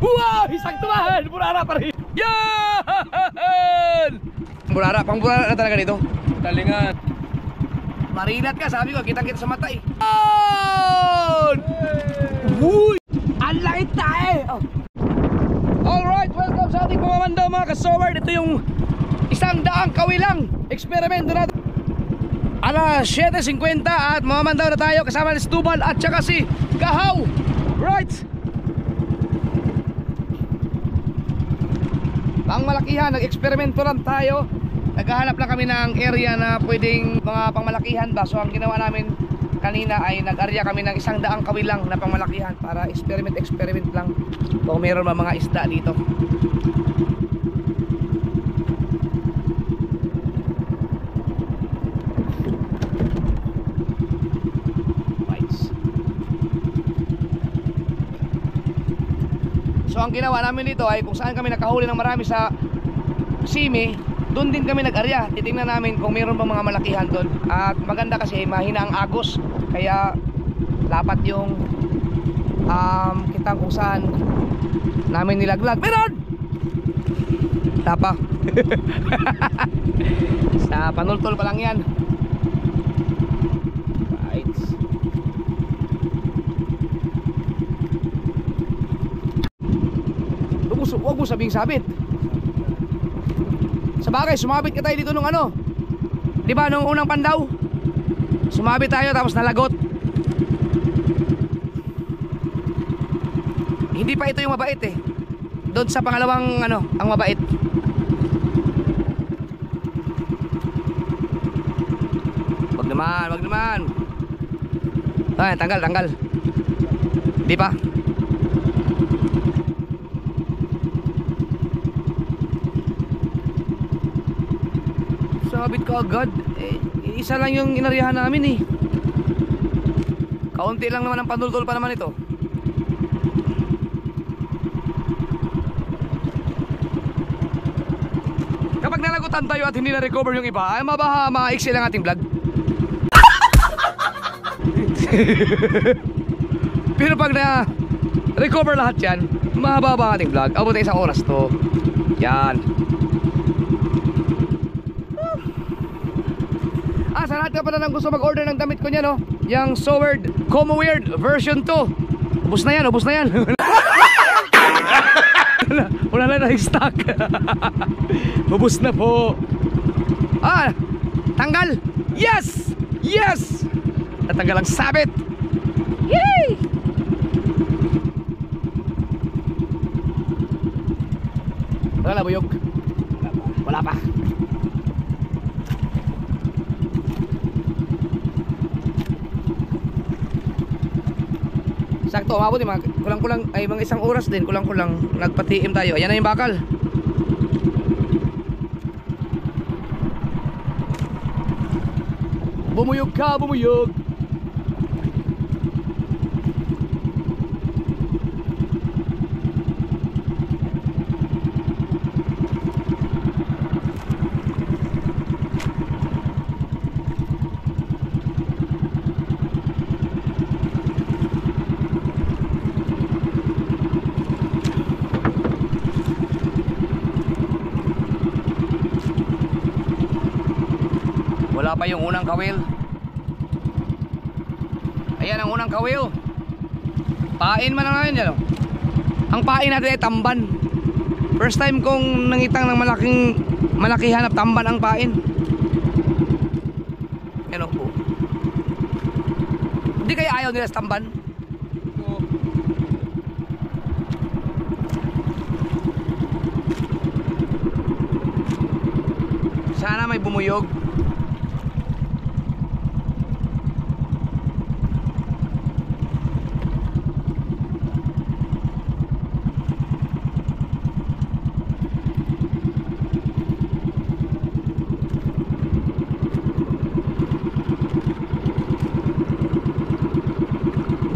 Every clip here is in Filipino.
Wow! Isang tumahan! Burara pa rin! Yan! Burara, pang burara na talaga dito. Talingan. Marinat ka, sabi ko, kitang-kita sa mata eh. Uy! Ang laki tayo! Oh. Alright, welcome sa ating pamamandaw mga kasoward. Ito yung 100 kawilang eksperimento natin. Alas 7:50 at mamamandaw na tayo kasama ni Stubal at saka si Gahaw. Right! Pangmalakihan, nag-eksperimento lang tayo. Naghahanap lang kami ng area na pwedeng mga pangmalakihan ba. So ang ginawa namin kanina ay nag-area kami ng 100 kawilang na pangmalakihan para experiment lang kung meron mga isda dito. So ang ginawa namin dito ay kung saan kami nakahuli ng marami sa simi, doon din kami nag-arya. Titingnan namin kung mayroon bang mga malakihan doon. At maganda kasi mahina ang agos, kaya lapat yung kitang kung saan namin nilaglag. Meron! Tapa. Sa panultol pa lang yan. Right. Huwag mo sabing sabit. Sa bagay, sumabit ka tayo dito nung ano, di ba nung unang pandaw? Sumabit tayo tapos nalagot. Hindi pa ito yung mabait eh. Doon sa pangalawang ano, ang mabait. Wag naman. Ay, tanggal. Di pa. Sabit ka agad. Isa lang yung inariyahan namin eh. Kaunti lang naman ang pandultol pa naman ito. Kapag nalagutan tayo at hindi na-recover yung iba, ay maiksi lang ating vlog. Pero pag na-recover lahat yan, mahaba ang ating vlog. Abot na 1 oras to. Yan. Sa lahat ka pala nang gusto mag-order ng damit ko niya, no? Yang Soward Como Weird version 2. Ubus na yan. Wala na stock. Ubus na po. Tanggal. Yes. Natanggal ang sabit. Yay! Wala buyog. Wala pa. Sakto, umabot mga kulang-kulang ay mga 1 oras din, kulang-kulang nagpatiim tayo. Ayan na yung bakal. Bumuyog ka, bumuyog. Wala pa yung unang kawil. Ayan ang unang kawil. Pain man lang namin yan. Ang pain natin ay tamban. First time kong nangitang ng malakihan na tamban ang pain. Yan o. Hindi kaya ayaw nila sa tamban? Sana may bumuyog.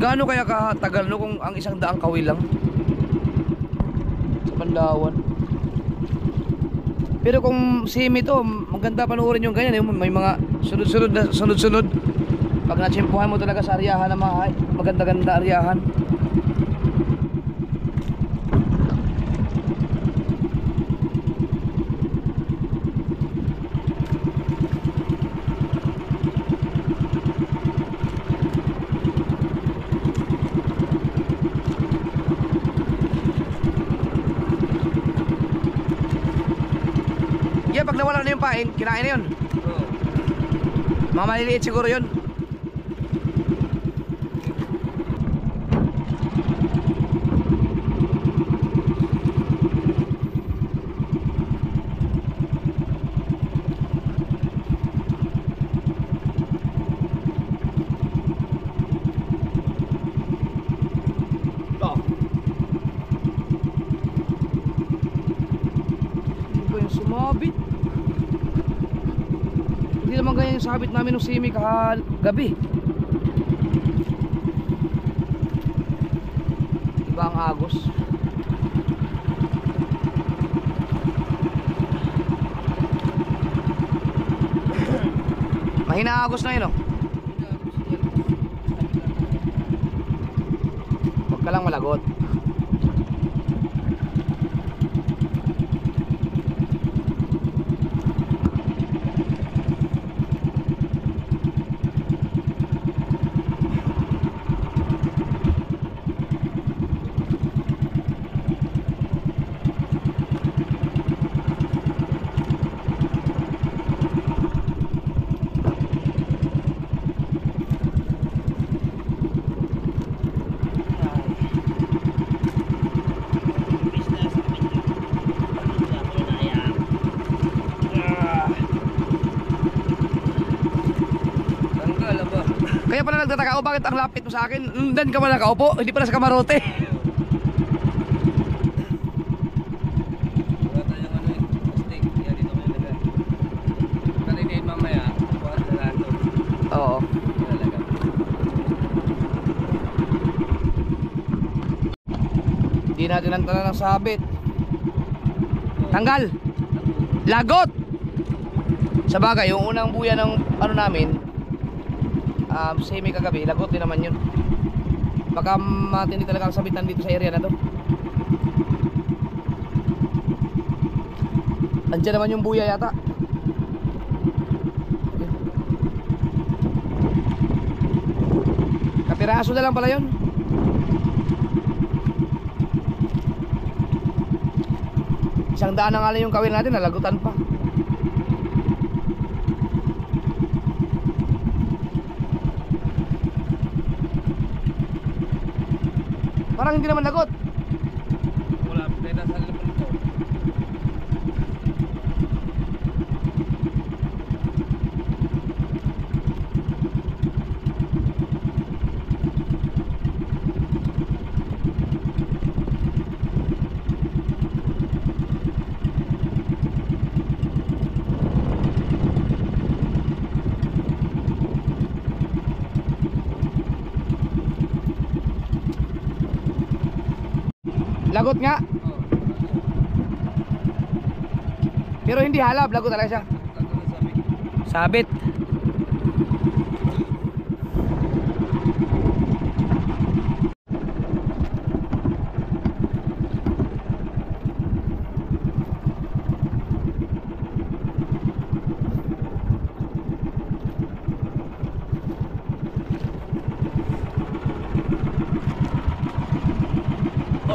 Gaano kaya katagal no kung ang 100 kawil lang sa Pandawan? Pero kung simi to, maganda panoorin yung ganyan, may mga sunod-sunod. Pag natsimpuhan mo talaga sa aryahan na maganda-ganda aryahan. Kaya pag nawala na yung pain, kinain na yun. Oo. Mga maliliit siguro yun. Sumabit. Hindi naman ganyan yung sabit namin ng simi gabi. Iba ang agos. Mahina ang agos na yun, oh. Huwag ka lang malagot. Kaya pala nagtataka ako bakit ang lapit mo sa akin. Dan ka pala nakaupo, hindi pala sa kamarote. Wala tayong ano eh, stick. Kaya dito kayo lagay. Kalinihin mamaya, bukas na lang ito. Oo. Nalagay. Hindi natin nantanan ng sabit. Tanggal. Lagot. Sa bagay, yung unang buya ng ano namin, semi kagabi, lagot din naman yun. Baka matindi talaga ang sabitan dito sa area na to. Andiyan naman yung buya yata. Kapiraso na lang pala yun. Isang daan na nga lang yung kawil natin, nalagutan pa. Parang hindi naman lagot. Wala, tayo nasa laman ito. Lagot nga. Oo. Pero hindi halab, lagot talaga siya. Ano na sabi? Sabit.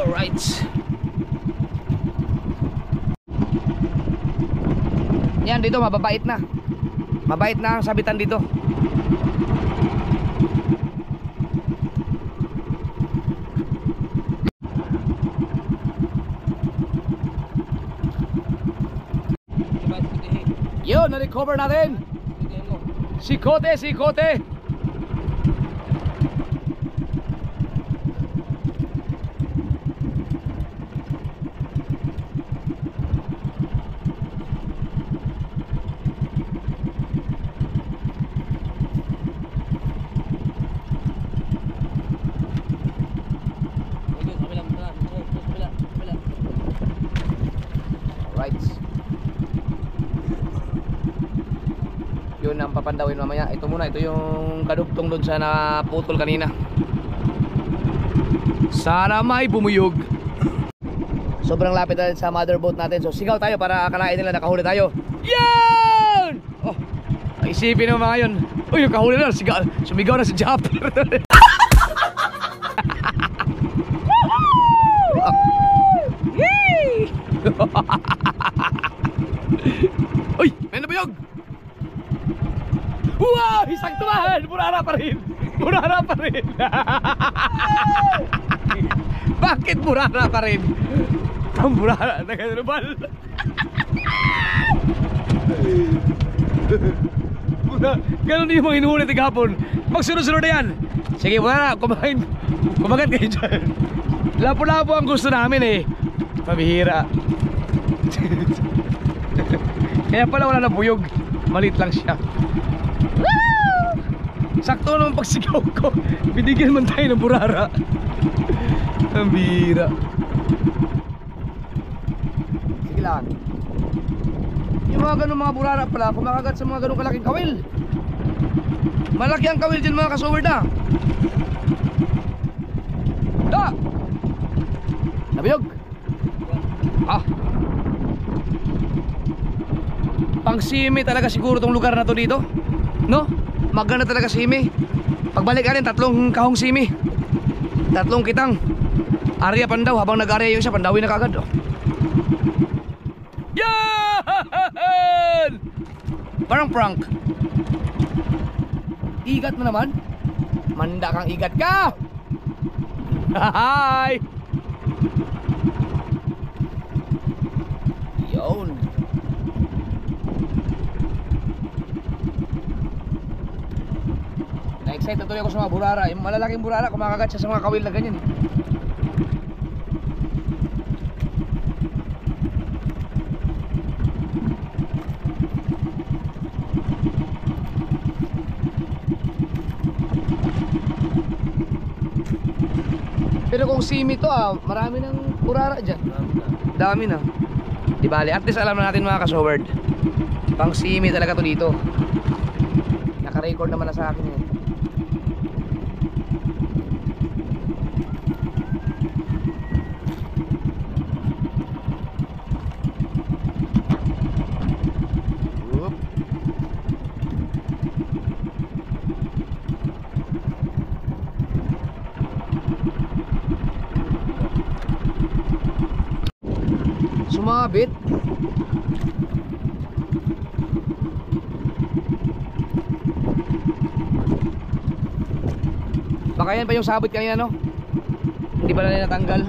Alright. Yan dito mababait na. Mabait na ang sabitan dito. Yun, na-recover natin. Sikote, sikote. Right. Yun ang papandawin mamaya. Ito muna, ito yung kadugtong doon sa naputol kanina. Sana may bumuyog. Sobrang lapit na sa motherboat natin. So sigaw tayo para akalain nila nakahuli tayo. Yan! Oh, isipin mo mga yun. Uy, nakahuli na. Sumigaw na si Japper. Yay! pa rin. Burara pa rin. Bakit burara pa rin? Ang burara na ganubal. Ganun din yung mga inuulit ng hapon. Magsunod-sunod na yan. Sige, burara, kumagat kayo dyan. Lapo-lapo ang gusto namin eh. Pabihira. Kaya pala wala na buyog. Malit lang siya. Sakto naman pagsigaw ko. Binigyan man tayo ng burara. Ang bihira. Sige lang. Yung mga ganun mga burara pala, kumakagat sa mga ganun kalaking kawil. Malaki ang kawil dyan mga kasuwer na. Da! Nabiyog. Ah. Pang simi talaga siguro tong lugar na to dito. No? Maganda talaga simi. Pagbalik ka rin, 3 kahong simi. 3 kitang. Arya pandaw, habang nag-arya yung isa, pandawin na kagad. Oh. Yan! Parang prank. Igat na naman. Manda kang igat ka. Hi! Yun. Na-excite na tuloy ako sa mga burara. Yung malalaking burara, kumakagat siya sa mga kawil na ganyan. Pero kung simi to marami ng burara dyan. Dami na. Di bali, at least alam na natin mga kasoward. Pang simi talaga to dito. Naka-record naman na sa akin yun. Sumabit. Baka yan pa yung sabit kanina, no? Hindi pa na natanggal.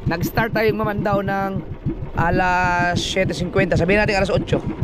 Nag-start tayong mamandaw ng alas 7:50. Sabihin natin alas 8.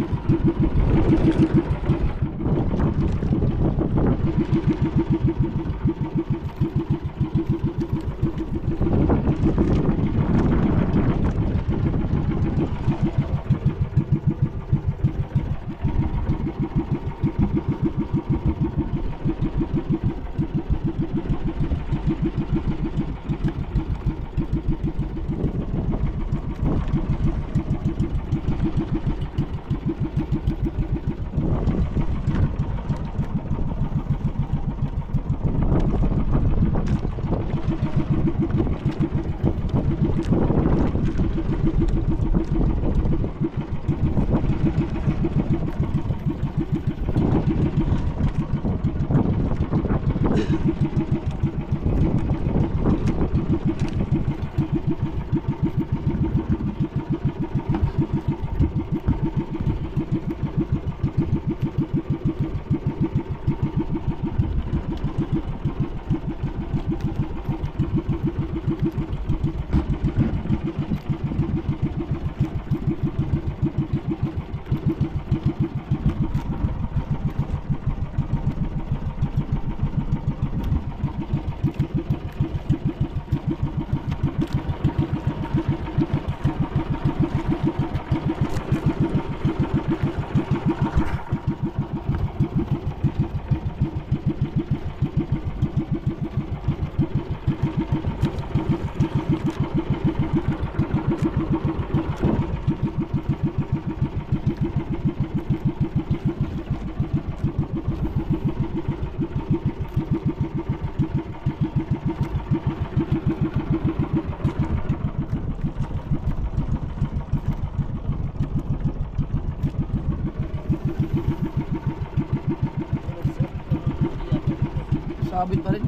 Sabit pa rin.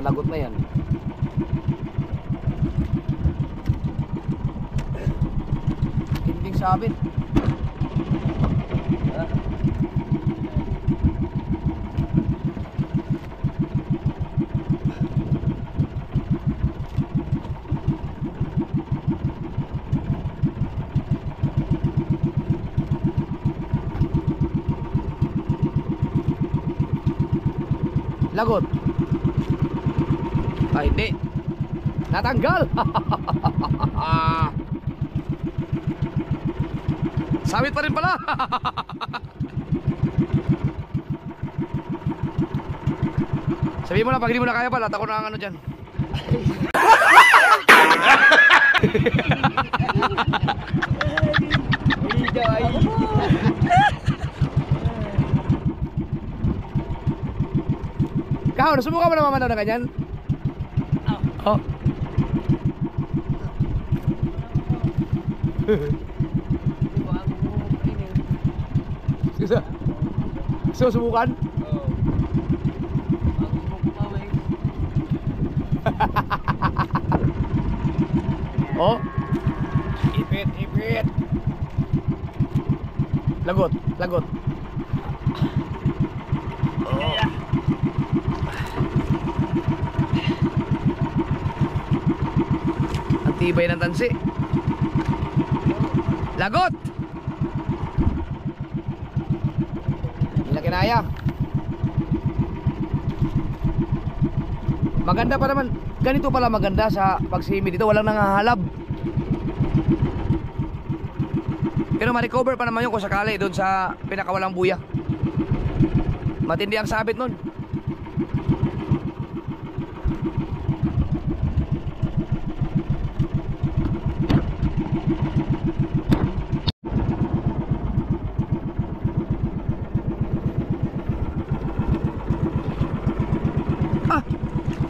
malagot na yan. Hinding sabit. Lagot. Ay, hindi. Natanggal. Sabit pa rin pala. Sabihin mo na, pag hindi mo na kaya pala, ako na ang ano dyan. Kao, nasubukan mo na mamanaw na ganyan? Oh. So, subukan? Oo. Oh. Ipit, ipit. Lagot, lagot. Oh. Ang tibay ng tansi. Lagot. Hindi na kinaya. Maganda pa naman. Ganito pala maganda sa pagsimi dito. Walang nangahalab. Pero ma-recover pa naman yun kung sakali doon sa pinakawalang buya. Matindi ang sabit nun.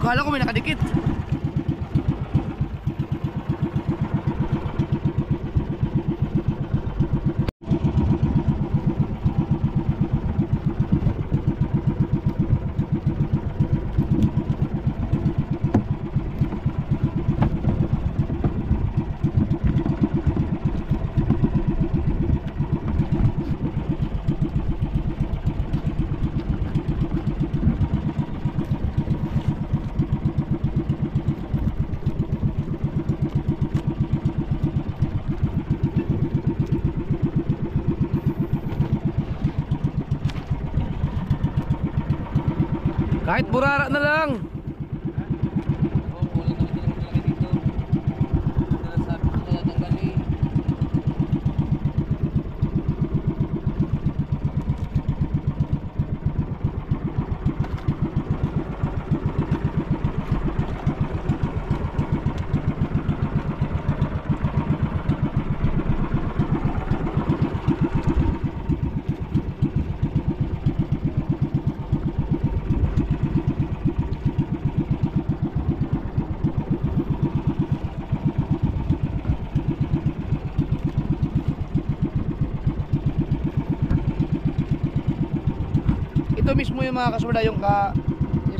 Kala ko may nakadikit. Kahit burara na lang. Oo, wala kami talaga dito. Sabi ko tatanggal eh. Ito mismo yung mga kasurda, yung sa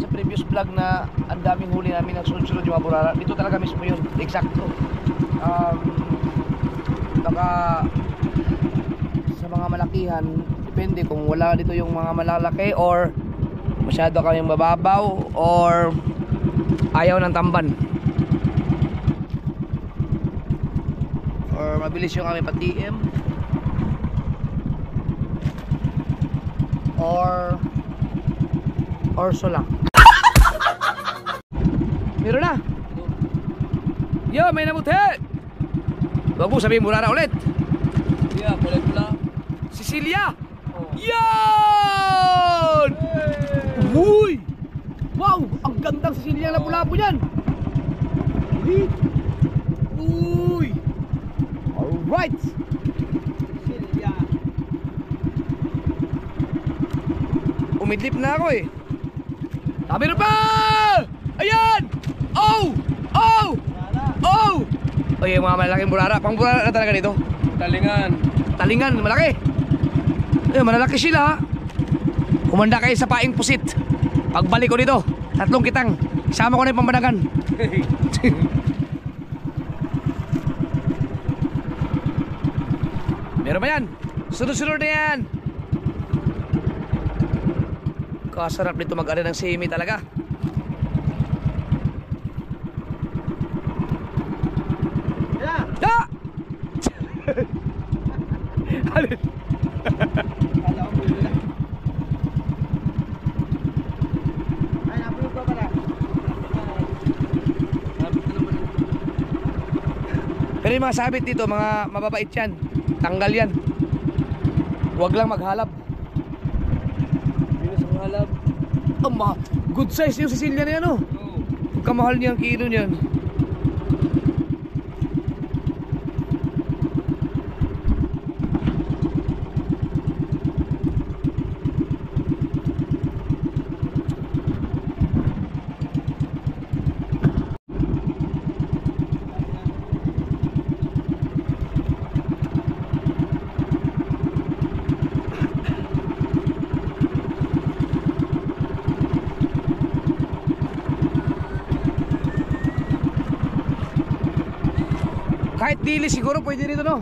previous vlog na ang daming huli namin ng sunod-sunod yung mga burara. Dito talaga mismo yun, eksakto. Baka sa mga malakihan, depende kung wala dito yung mga malalaki or masyado kaming mababaw or ayaw ng tamban or mabilis yung aming pag-DM or sula. Meron na. Yo, may namuti. Huwag mo sabihin mura na ulit. Yeah, kulay pula. Cecilia. Oh. Yan! Uy! Wow! Ang gandang Cecilia na lapu-lapu yan. Uy! Alright! Silya. Umidlip na ako eh. Meron pa! Ayan! Oh! Oh! Oh! O yung mga malaking burara. Pang burara na talaga dito. Talingan. Talingan, malaki. Ayun, malalaki sila. Kumanda kayo sa paing pusit. Pagbalik ko dito, Tatlong kitang. Isama ko na yung pambanagan. Meron ba yan? Sunod-sunod na yan. Kasarap nito mag-ari ng simi talaga. Yeah. Ah! Pero yung mga sabit dito, mga mababait yan. Tanggal yan. Huwag lang maghalap. Bilis ang halap. Good size yung Sicilian na yan, oh. Kamahal niya ang kilo niyan. Kahit dilis siguro pwede rito, no?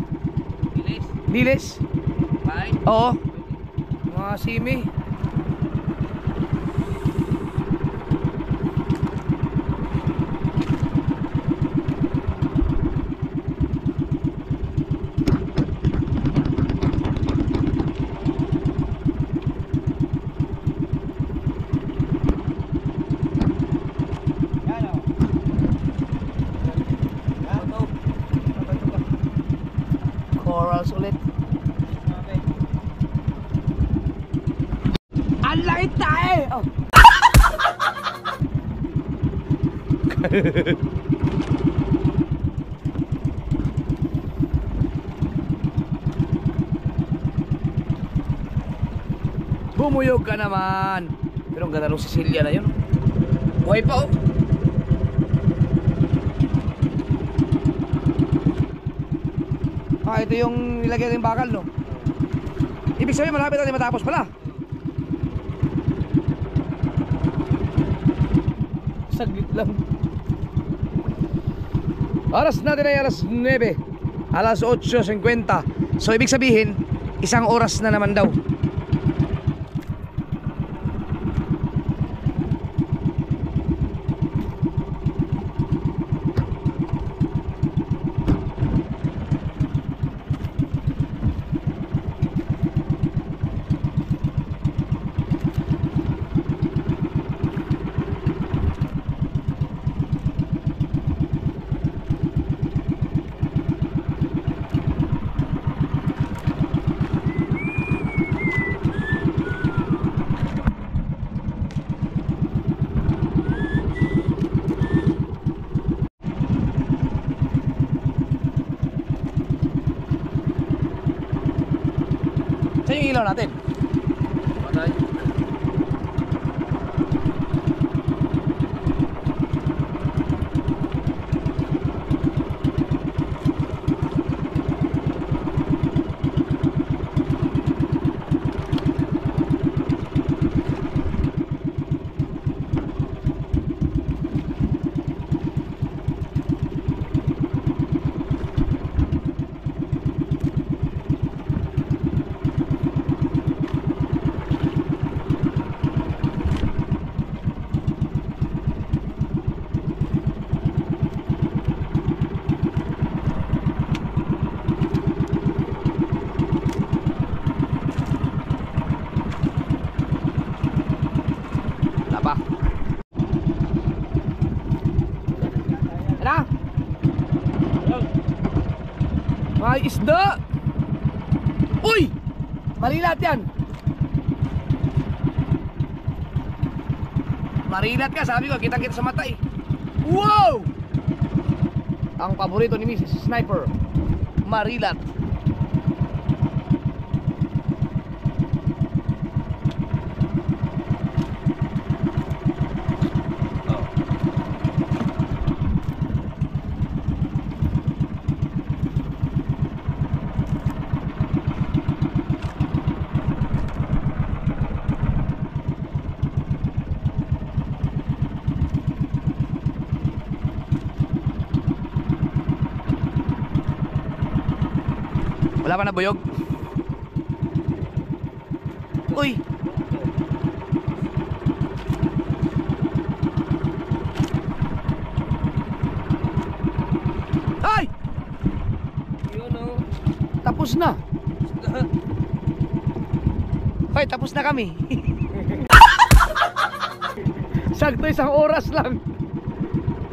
Bilis. Dilis? Bye. Oo. Mga simi. Corals ulit. Ang laki tayo! Oh. Bumuyog ka naman. Pero ang ganda ng Sicilia na yun. Buhay pa, oh. Ito yung nilagay ng bakal, no? Ibig sabihin malapit natin matapos pala. Saglit lang. Oras natin ay alas 9. Alas 8:50. So ibig sabihin, isang oras na naman daw. Saan yung ilaw natin? Patay. Apa? Ano? Mga isda! Uy! Marilat yan! Marilat ka, sabi ko, kitang-kita sa mata eh. Wow! Ang paborito ni Mrs. Sniper, marilat. Wala pa na buyog? Uy! Ay! Yun o. Tapos na! Hoy, tapos na kami. Sakto isang oras lang.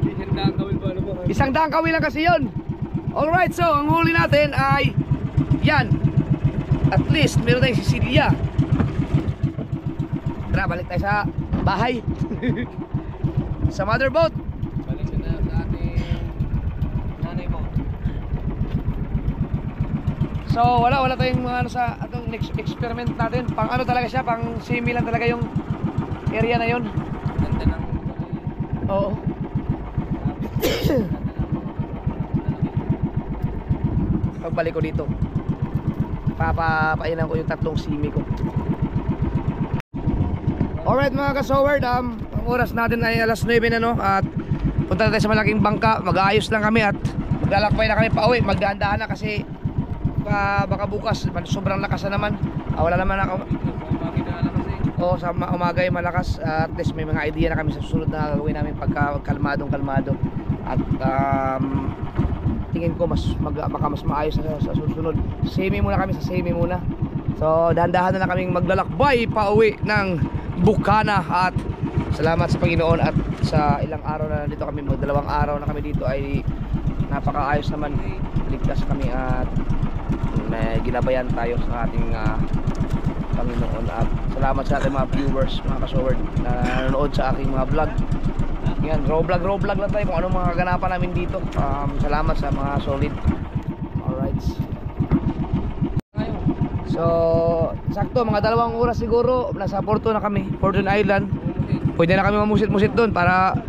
Isang gawin ba ano mo? Isang daang kawil lang kasi yun. Alright, so ang huli natin ay yan. At least meron tayong Sicilia. Tara, balik tayo sa bahay. Sa mother boat. Balik na sa ating nanay mo. So wala tayong mga ano sa atong next experiment natin. Pang ano talaga siya, pang semi lang talaga yung area na yun. Ganda ng Oo. Pagbalik ko dito, papainan ko yung tatlong simi ko. Alright mga kasoward, ang oras natin ay alas 9 na no. At punta na tayo sa malaking bangka. Mag-aayos lang kami at maglalakbay na kami pa uwi. Magdahan-dahan na kasi baka bukas sobrang lakas na naman. Wala naman ako. Oo, sa umaga ay malakas. At least may mga idea na kami sa susunod na gagawin namin pagka kalmado. At tingin ko baka mas maayos na sa susunod. Semi muna kami, sa semi muna. So dahan-dahan na lang kaming maglalakbay pa uwi ng Bukana. At salamat sa Panginoon at sa ilang araw na nandito kami, dalawang araw na kami dito ay napakaayos naman. Ligtas kami at may ginabayan tayo sa ating Panginoon. At salamat sa ating mga viewers, mga kasoward na nanonood sa aking mga vlog. Yan, raw vlog lang tayo kung anong mga kaganapan namin dito. Salamat sa mga solid. Alright. So, sakto mga 2 oras siguro nasa Porto na kami, Fortune Island. Pwede na kami mamusit-musit doon para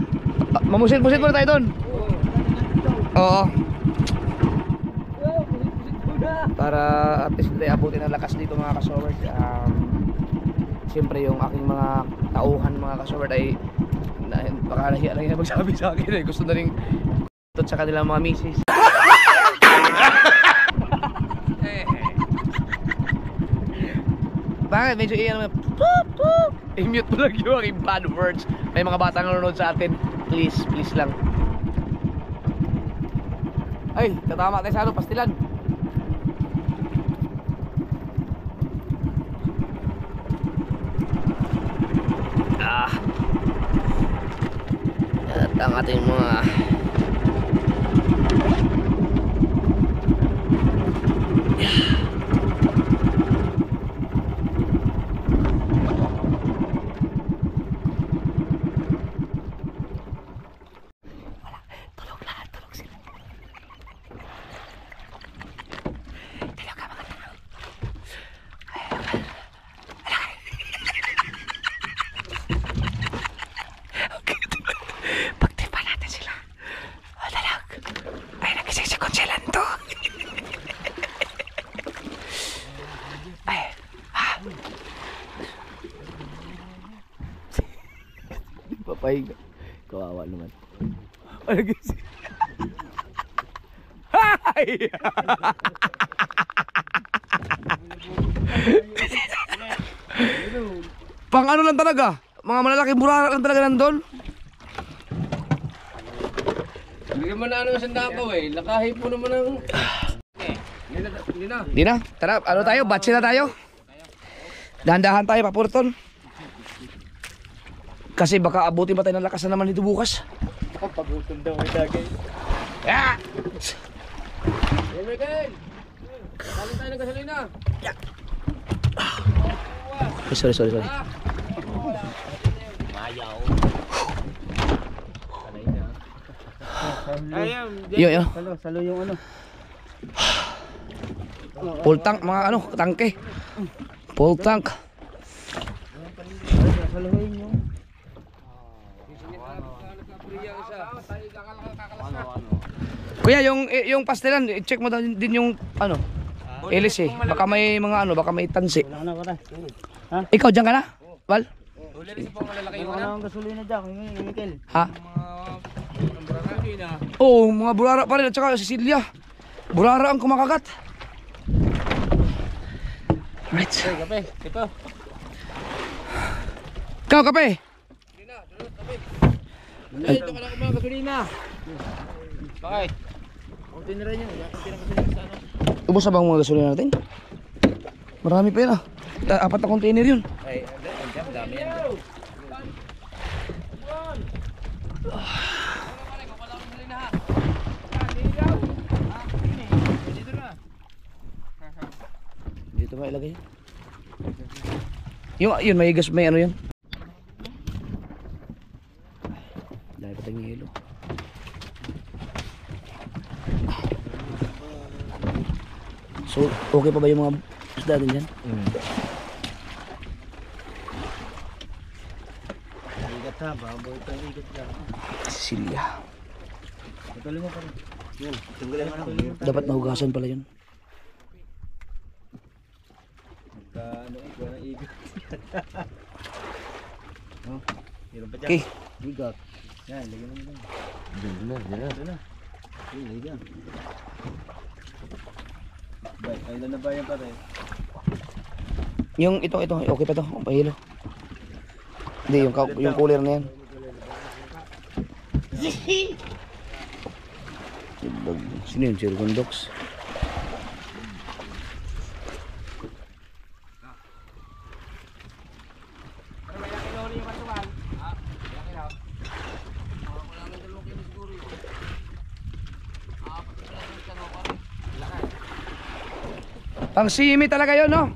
mamusit-musit muna tayo doon. Oo. Para at least tayo abutin ang lakas dito mga kasoward. Siyempre yung aking mga tauhan mga kasoward ay baka nahiya lang yung magsabi sa akin eh. Gusto na rin sa kanilang mga misis. Bakit? Medyo iyan naman. I-mute mo lang yung aking bad words. May mga batang nanonood sa atin. Please lang. Ay, tatama tayo sa ano, pastilan. At ang ating mga papahiga. Kawawa naman. Ano guys? Hi! Pang ano lang talaga? Mga malalaking burara lang talaga nandun? Hindi naman na ano sa Davao eh. Lakahi po naman ang... Hindi na. Tara, ano tayo? Batsi na tayo. Dahan-dahan tayo, papurton. Kasi baka abutin pa tayo ng lakas na naman dito bukas. Pag-utong daw may dagay. Ah! Hey Michael! Sali tayo ng gasolina. Sorry. Mayaw. Yo. Salo yung ano. Full tank, mga ano, tangke. Full tank. Saluhin yung. Kuya, yung pastelan, check mo din yung ano, elis eh. Baka may mga ano, baka may tansi. Ha? Ikaw dyan ka na? Val? Wala ang gasolina dyan, Michael. Ha? Oo, mga burara pa rin at saka Sicilia. Burara ang kumakagat. Right. Hey, kape. Ito. Ikaw, kape. Dito ka na kumang gasolina. Bakit? Kung tinira niyo, yakang pinakasolina sa ano. Ubus na bang mga gasolina natin? Marami pa yun ah. 4 na container yun. Ay, ang dami yan. Dito ba ilagay? Yun, may gas, may ano yun. Dahil pa tayong yelo. So, okay pa ba yung mga isda din dyan? Igat ha, baboy ito ang igat dyan. Sicilia. Patuloy mo pa rin. Yun, tunggalin mo na. Dapat mahugasan pala yun. Ano, ikaw ng igat. Oh, meron pa dyan. Okay. Igat. Yan, lagyan mo dyan. Dyan na. Lagyan dyan. Ay, ilan na ba yan pare? Yung ito, okay pa to, ang pahilo. Hindi, yung cooler na yan. Sino yun? Sir Gundox. Pang simi talaga yun, no?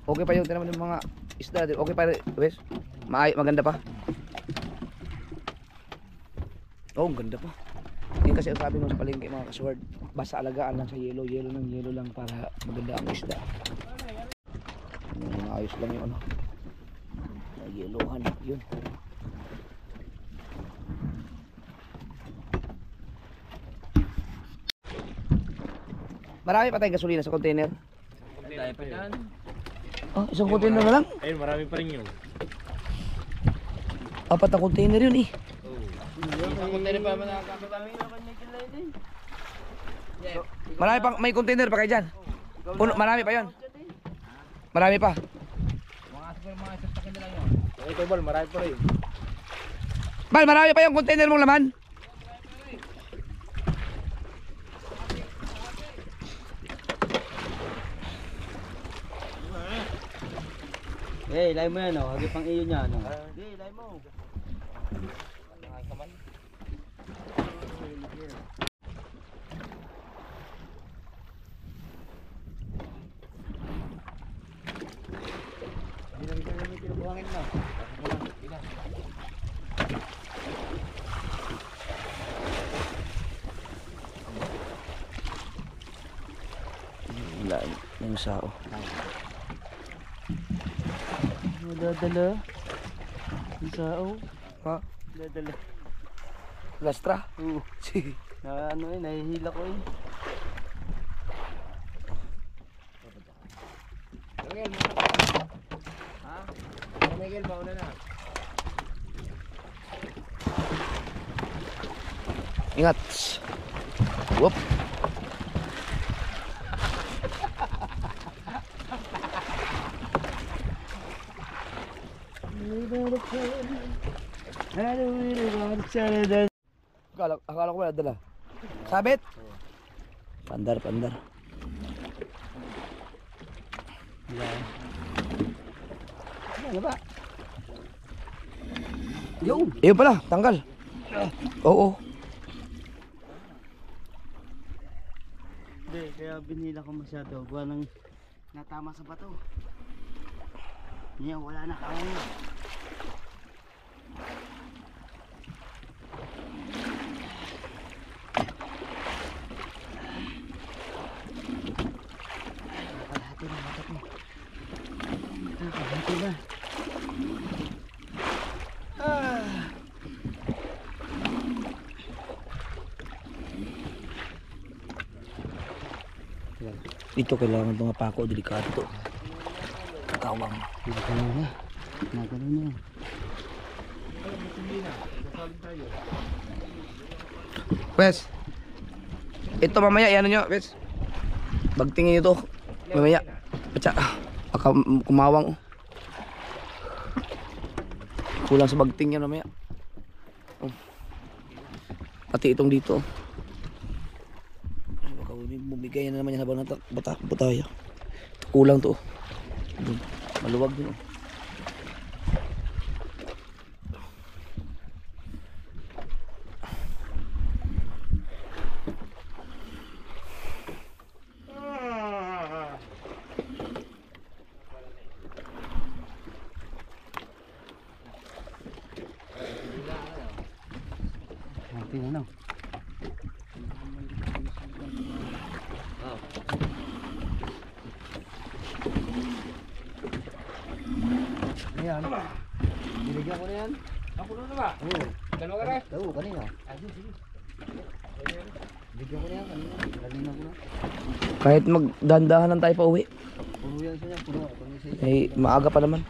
Okay pa yung tinaman ng mga isda. Okay pa, Wes? Maganda pa. Oh, ang ganda pa. Yan kasi ang sabi mo sa palengke mga kasword. Basta alagaan lang sa yelo. Yelo lang para maganda ang isda. Ayos lang yung ano. Yelohan. Yun. Marami pa tayong gasolina sa container. Dahil pa dyan. Oh, isang container na lang. Ayun, marami pa rin yun. 4 na container yun eh. Isang container pa naman nakakakatami. Marami pa, may container pa kayo dyan. Marami pa yun. Marami pa. Mga isang takin na lang yun. Ito bal, marami pa rin. Bal, marami pa yung container mong laman. Eh, ilay mo yan o. Hagi pang iyo niya. Hindi, ilay mo. Buhangin na. Wala yung sao. Dadala. Sao. Ha? Dadala. Lastra? Oo. Sige. Na ano eh, nahihila ko eh. Miguel, ha? Miguel, mauna na. Ingat. Whoop. Akala ko wala dala. Sabit? Pandar. Ano ba? Yun pala, tanggal. Oo. Hindi, kaya binila ko masyado. Buwan ng natama sa bato. Ngayon, wala na kawin. Nakahati na. Ito kailangan mga pako, delikado to. Kawang. Nagano na. Nagano na. Pes. Ito mamaya, ano nyo, Pes. Bagtingin nyo to. Mamaya. Patsa. Baka kumawang. Kulang sa bagting yan mamaya. Oh. Pati itong dito. Baka bumigay na naman yan habang butaya. Kulang to. Maluwag din. Tingnan na. Ayan. Binigyan ko na yan. Ako na ba? Oo. Dalawa ka rin? Oo, kanina. Ayun, sige. Binigyan ko na yan kanina. Kanina ko na. Kahit magdandahan lang tayo pa uwi. Puno yan siya. Puno. Eh, maaga pa naman.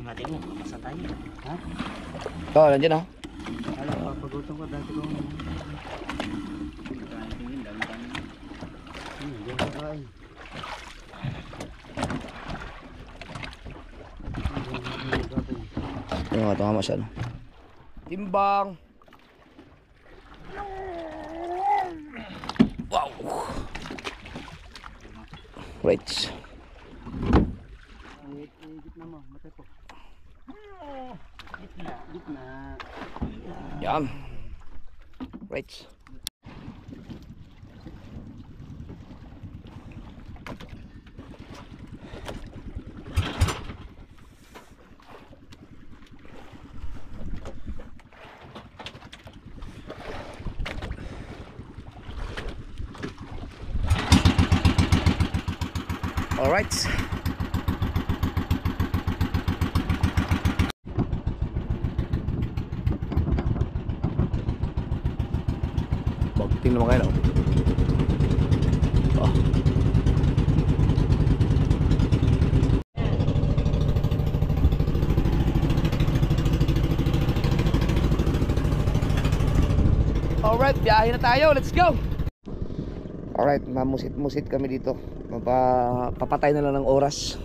Mati mo, kapasa tayo. Ha? Oo, nandiyan oh. Alam, papagutom ko dati ko. Yung mga tama siya, no? Timbang! Wow! Right. Gitna mo, matay po. Gitna. Yan. Right. All right. Bagting naman kayo, no? Oh. Alright, biyahe na tayo. Let's go! Alright, mamusit-musit kami dito. Papatay na lang ng oras.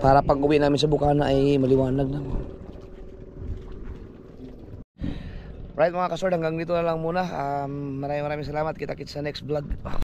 Para pag uwi namin sa Bukana ay maliwanag na. Right mga kasord, hanggang dito na lang muna. Maraming salamat. Kita-kits sa next vlog.